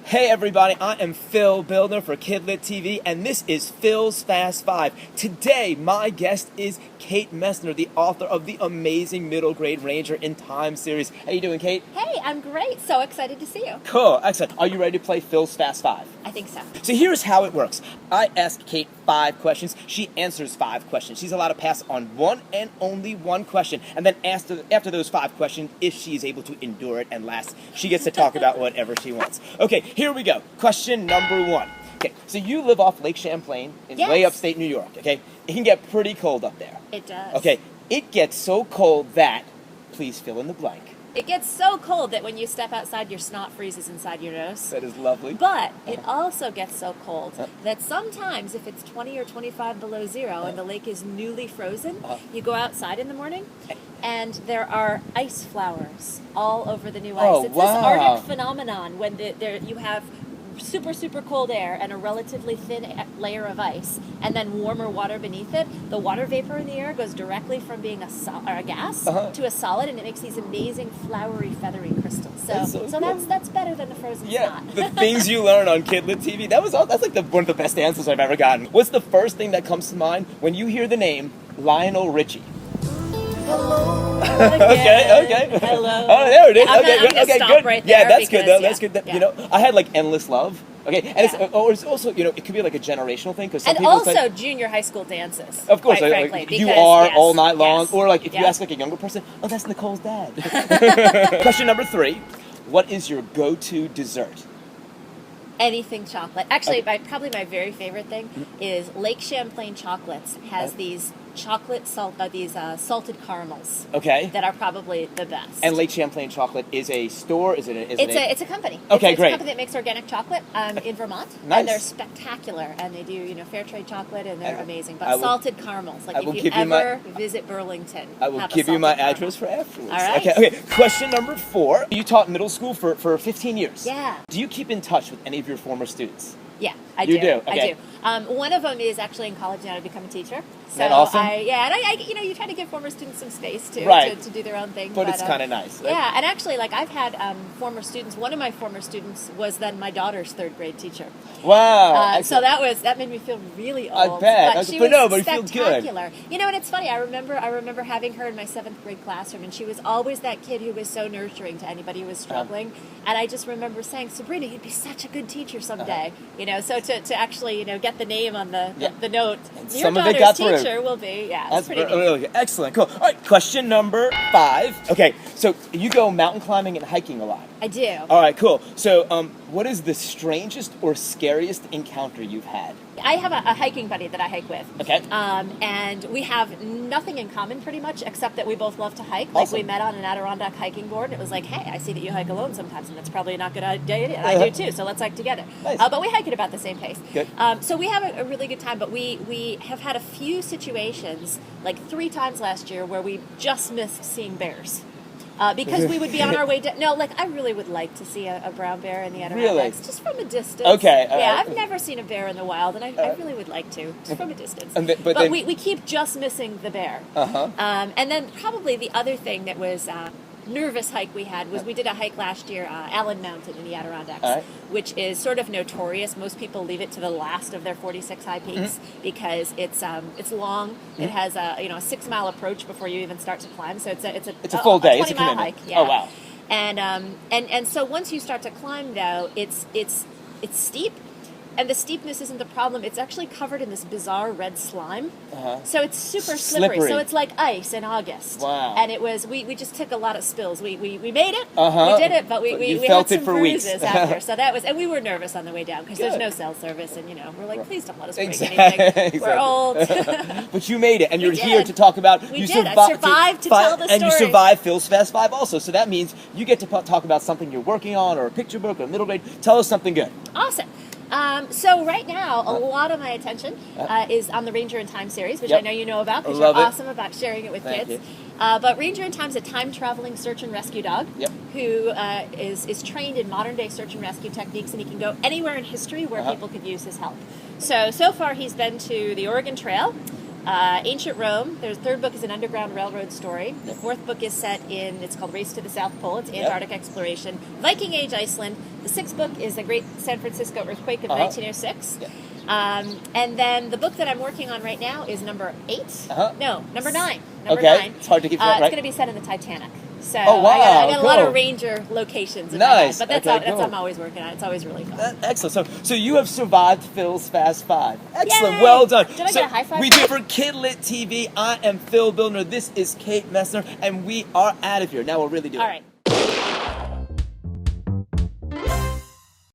Hey everybody, I am Phil Builder for KidLit TV, and this is Phil's Fast 5. Today, my guest is Kate Messner, the author of the amazing middle grade Ranger in Time series. How you doing, Kate? Hey, I'm great. So excited to see you. Cool, excellent. Are you ready to play Phil's Fast 5? I think so. So here's how it works. I ask Kate 5 questions. She answers 5 questions. She's allowed to pass on one and only one question. And then after those 5 questions, if she's able to endure it and last, she gets to talk about whatever she wants. Okay, here we go. Question number 1. Okay, so you live off Lake Champlain in way upstate New York, okay? It can get pretty cold up there. It does. Okay, it gets so cold that, please fill in the blank. It gets so cold that when you step outside, your snot freezes inside your nose. That is lovely. But it also gets so cold that sometimes if it's 20 or 25 below zero and the lake is newly frozen, you go outside in the morning and there are ice flowers all over the new ice. Oh, it's wow. this Arctic phenomenon when you have super, super cold air and a relatively thin layer of ice, and then warmer water beneath it. The water vapor in the air goes directly from being a gas to a solid, and it makes these amazing flowery, feathery crystals. So that's better than the frozen snot. The things you learn on KidLit TV. That's like one of the best answers I've ever gotten. What's the first thing that comes to mind when you hear the name Lionel Richie? Hello. Okay. Hello. Oh, there it is. I'm Okay, gonna good. stop right there. Yeah, that's good. Because, That's good. You know, I had like Endless Love. Okay, and it's also, you know, it could be like a generational thing because some and people also say, junior high school dances. of course, quite like, frankly, you because, are all night long, or like if you Yeah. ask like a younger person, oh, that's Nicole's dad. Question number 3: what is your go-to dessert? Anything chocolate. Actually, probably my very favorite thing is Lake Champlain Chocolates has these salted caramels. Okay. That are probably the best. And Lake Champlain Chocolate is a store? Is it? It's a company. Okay, it's great. a company that makes organic chocolate in Vermont. Nice. And they're spectacular. And they do, fair trade chocolate, and they're amazing. I But will- salted caramels, like I will if give you you ever visit Burlington, I will have a give you my salted caramel. address for afterwards. All right. Okay. Question number 4. You taught middle school for 15 years. Yeah. Do you keep in touch with any of your former students? Yeah, I You do. do? Okay. I do. One of them is actually in college now to become a teacher. So that awesome? I you try to give former students some space to do their own thing. But it's kind of nice. Right? Yeah, and actually, like I've had former students. One of my former students was then my daughter's 3rd grade teacher. Wow. So that made me feel really old. I bet. But she But no, was but it feels good. spectacular. You know, and it's funny. I remember having her in my 7th grade classroom, and she was always that kid who was so nurturing to anybody who was struggling. And I just remember saying, Sabrina, you'd be such a good teacher someday. So to actually get the name on the note. And Your some of it daughter's got through. teacher will be. Yeah, That's it's pretty neat. really good. Excellent. Cool. All right. Question number 5. Okay. So you go mountain climbing and hiking a lot. I do. All right. Cool. So what is the strangest or scariest encounter you've had? I have a hiking buddy that I hike with. Okay. And we have nothing in common pretty much, except that we both love to hike. Awesome. Like we met on an Adirondack hiking board. It was like, hey, I see that you hike alone sometimes, and that's probably not a good idea. And I do too, so let's hike together. Nice. But we hike at about the same pace. Good. So we have a really good time, but we have had a few situations, like 3 times last year, where we just missed seeing bears. Because we would be on our way down. No, like I really would like to see a brown bear in the Adirondacks, just from a distance. Okay. I've never seen a bear in the wild, and I really would like to, just from a distance. But we keep just missing the bear. And then probably the other thing that was nervous hike we had was we did a hike last year, Allen Mountain in the Adirondacks, which is sort of notorious. Most people leave it to the last of their 46 high peaks because it's long. It has a 6-mile approach before you even start to climb. So it's a full day. 20-mile it's a commitment. hike. Yeah. Oh wow. And so once you start to climb, though, it's steep. And the steepness isn't the problem. It's actually covered in this bizarre red slime. So it's super slippery. So it's like ice in August. Wow. And it was, we just took a lot of spills. We made it. Uh-huh. We did it, but we felt had it some for weeks. bruises after. So that was, and we were nervous on the way down because there's Good. no cell service. And, we're like, please don't let us break Exactly. anything. We're old. But you made it, and you're We here did. to talk about. We did. I survived to tell the And you story. survived Phil's Fast 5 also. So that means you get to talk about something you're working on, or a picture book, or middle grade. Tell us something good. Awesome. So right now, a lot of my attention is on the Ranger in Time series, which I know you know about because you're awesome about sharing it with Thank kids. you. But Ranger in Time is a time-traveling search and rescue dog who is trained in modern-day search and rescue techniques, and he can go anywhere in history where people could use his help. So far he's been to the Oregon Trail, Ancient Rome. Their third book is an Underground Railroad story. The fourth book is set in, it's called Race to the South Pole. It's Antarctic exploration. Viking Age Iceland. The sixth book is the Great San Francisco Earthquake of 1906. And then the book that I'm working on right now is number 8. No, number 9. Number 9. It's hard to keep that right. It's going to be set in the Titanic. So oh, wow. I got a lot of ranger locations in my head, but that's what I'm always working on. It's always really fun. Excellent. So you have survived Phil's Fast 5. Excellent. Yay! Well done. Did I get a high five? We do it for KidLit TV. I am Phil Billner. This is Kate Messner, and we are out of here. Now we'll really do it. All right.